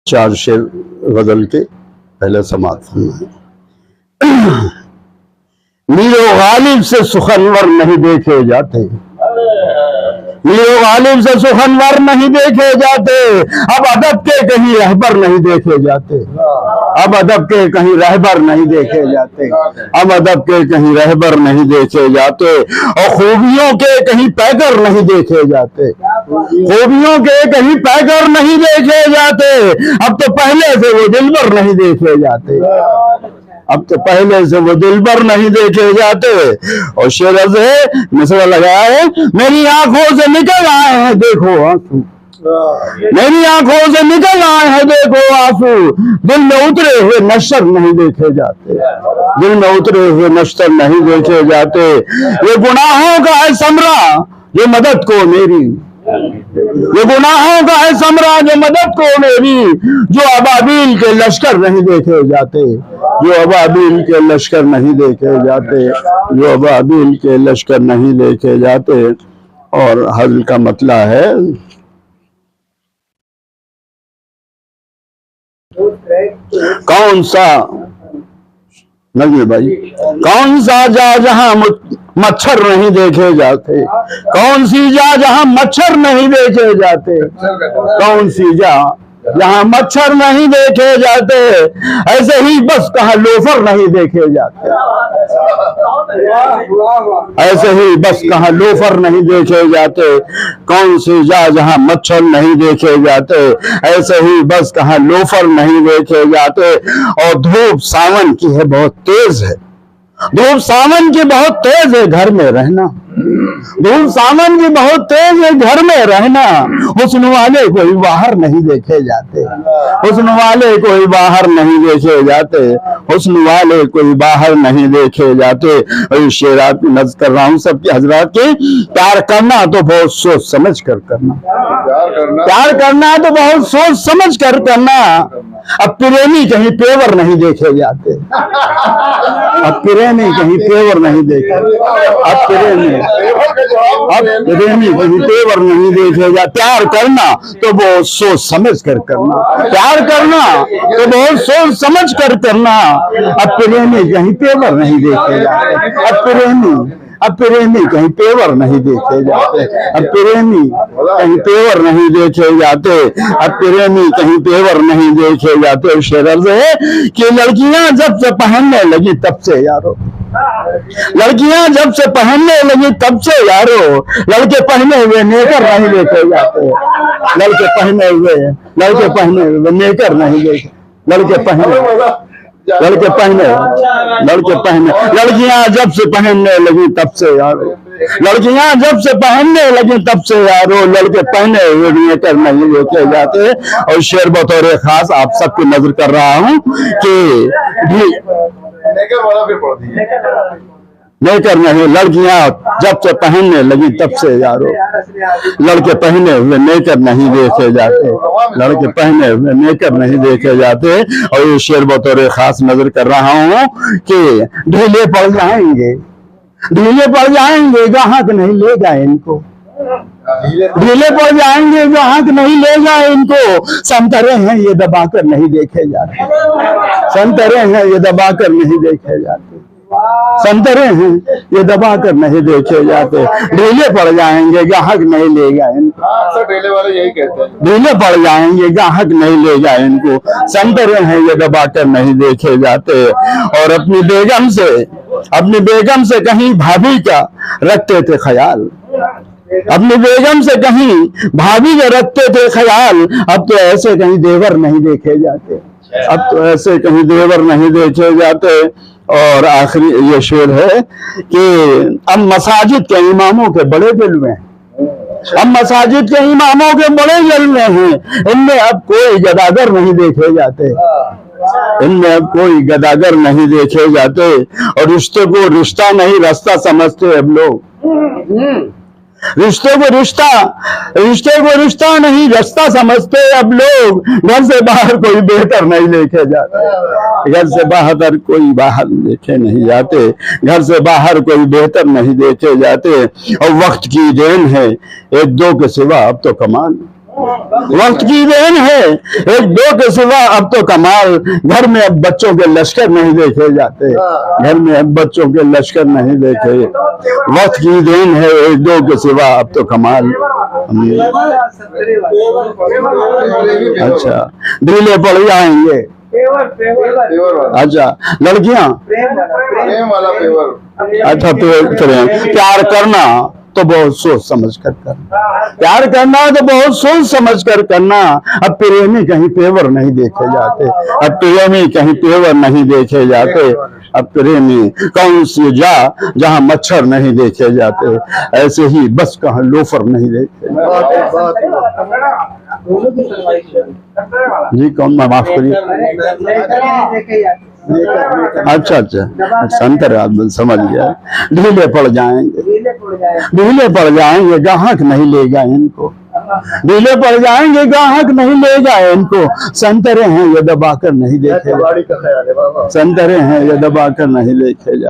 चार शेर गजल के पहले समात फरमाए। मीरो गालिब से सुखनवर नहीं देखे जाते, मीरो गालिब से सुखनवर नहीं देखे जाते, अब अदब के कहीं रहबर नहीं देखे जाते, अब अदब के कहीं रहबर नहीं देखे जाते, अब अदब के कहीं रहबर नहीं देखे जाते, और खूबियों के कहीं पैकर नहीं देखे जाते, खूबियों के कहीं पैकर नहीं देखे जाते, अब तो पहले से वो दिलबर नहीं देखे जाते, अब तो पहले से वो दिलबर नहीं देखे जाते। और शेर है मिसरा लगाया है, मेरी आंखों से निकल आए हैं देखो आंसू, मेरी आंखों से निकल आए हैं देखो आंसू, दिल में उतरे हुए नश्तर नहीं देखे जाते, दिल में उतरे हुए नश्तर नहीं देखे जाते। ये गुनाहों का है समरा जो मदद को मेरी, ये गुनाहों का है समरा जो मदद को मेरी, जो अबाबील के लश्कर नहीं देखे जाते, जो अबाबील के लश्कर नहीं देखे जाते, जो अबाबील के लश्कर नहीं देखे जाते। और हज़्ल का मतला है, कौन सा नजमी भाई, कौन सा जा जहां मच्छर नहीं देखे जाते, कौन सी जा जहां मच्छर नहीं देखे जाते, कौन सी जा जहां मच्छर नहीं देखे जाते, ऐसे ही बस कहां लोफर नहीं देखे जाते, ऐसे ही बस कहां लोफर नहीं देखे जाते, कौन सी जा जहां मच्छर नहीं देखे जाते, ऐसे ही बस कहां लोफर नहीं देखे जाते। और धूप सावन की है बहुत तेज है, धूप सावन की बहुत तेज है घर में रहना, धूप सावन की बहुत तेज है घर में रहना, हुस्न वाले कोई बाहर नहीं देखे जाते, हुस्न वाले कोई बाहर नहीं देखे जाते, हुस्न वाले कोई बाहर नहीं देखे जाते। और शेरात में नज़र कर रहा हूँ सबके हजरात के, प्यार करना तो बहुत सोच समझ कर करना, प्यार करना तो बहुत सोच समझ कर करना। अब प्रेमी कहीं पेवर नहीं देखे जाते, अब प्रेमी कहीं पेवर नहीं देखे, अब प्रेमी कहीं पेवर नहीं देखे जाते। प्यार करना तो बहुत सोच समझ कर करना, प्यार करना तो बहुत सोच समझ कर करना। अब प्रेमी कहीं पेवर नहीं देखे जाते, अब प्रेमी कहीं पेवर नहीं देखे जाते, अब प्रेमी कहीं पेवर नहीं देखे जाते, अब प्रेमी कहीं पेवर नहीं देखे जाते। शेर है कि लड़कियां जब से पहनने लगी तब से यारो, लड़कियां जब से पहनने लगी तब से यारो, लड़के पहने हुए नेकर नहीं देखे जाते, लड़के पहने हुए नेकर नहीं देखे, लड़के पहने लड़कियां जब से पहनने लगी तब से यारो, लड़कियां जब से पहनने लगी तब से यारो, लड़के पहने हुए नेकर नहीं देखे जाते। और शेर बतौर खास आप सबकी नजर कर रहा हूं कि नेकर नहीं, लड़कियां जब से पहनने लगी तब से यारो, लड़के पहने हुए नेकर नहीं देखे जाते, लड़के पहने हुए नेकर नहीं देखे जाते। और ये शेर बतौर खास नजर कर रहा हूं कि ढीले पड़ जाएंगे, ढीले पड़ जाएंगे ग्राहक नहीं ले जाए इनको, ढीले पड़ जाएंगे ग्राहक नहीं ले जाए इनको। संतरे हैं ये दबाकर नहीं देखे जाते, संतरे हैं ये दबाकर नहीं देखे जाते, संतरे हैं ये दबा कर नहीं देखे जाते। ढीले पड़ जाएंगे ग्राहक नहीं ले जाए इनको, ढीले वाले यही कहते हैं, ढीले पड़ जाएंगे ग्राहक नहीं ले जाए इनको, संतरे हैं ये दबा कर नहीं देखे जाते। और अपनी बेगम से कहीं भाभी का रखते थे ख्याल, अपनी बेगम से कहीं भाभी का रखते थे ख्याल, अब तो ऐसे कहीं देवर नहीं देखे जाते, अब तो ऐसे कहीं देवर नहीं देखे जाते। और आखिरी ये शेर है कि अब मसाजिद के इमामों के बड़े जलवे हैं, अब मसाजिद के इमामों के बड़े जलवे हैं, इनमें अब कोई गदागर नहीं देखे जाते, इनमें अब कोई गदागर नहीं देखे जाते। और रिश्ते को रिश्ता नहीं रास्ता समझते अब लोग, रिश्ते को रिश्ता नहीं रास्ता समझते अब लोग। घर से बाहर कोई बेहतर नहीं लेके जाते, घर से बाहर कोई बाहर देखे नहीं जाते, घर से बाहर कोई बेहतर नहीं देखे जाते। और वक्त की देन है एक दो के सिवा अब तो कमान, वक्त की देन है, एक दो के सिवा अब तो कमाल। घर में अब बच्चों के लश्कर नहीं देखे जाते, घर में अब बच्चों के लश्कर नहीं देखे। वक्त की देन है, एक दो के सिवा अब तो कमाल। अच्छा, ढीले पड़ जाएंगे। अच्छा, लड़कियां प्रेम वाला पेवर। अच्छा, तो प्यार करना तो बहुत सोच समझ कर करना, प्यार करना तो बहुत सोच समझ कर करना। अब प्रेमी कहीं पेवर नहीं देखे जाते, अब प्रेमी कहीं पेवर नहीं देखे जाते। अब प्रेमी कौन सी जा जहां मच्छर नहीं देखे जाते, ऐसे ही बस कहाँ लोफर नहीं देखे जाते। जी कौन, माफ करिए। अच्छा अच्छा, संतर आदमी समझ गया। ढीले पड़ जाएंगे, ढीले पड़ जाएंगे, ग्राहक नहीं लेगा इनको, ढीले पड़ जाएंगे, ग्राहक नहीं लेगा इनको। संतरे हैं ये दबाकर नहीं देखे, संतरे हैं ये दबाकर नहीं देखे जा।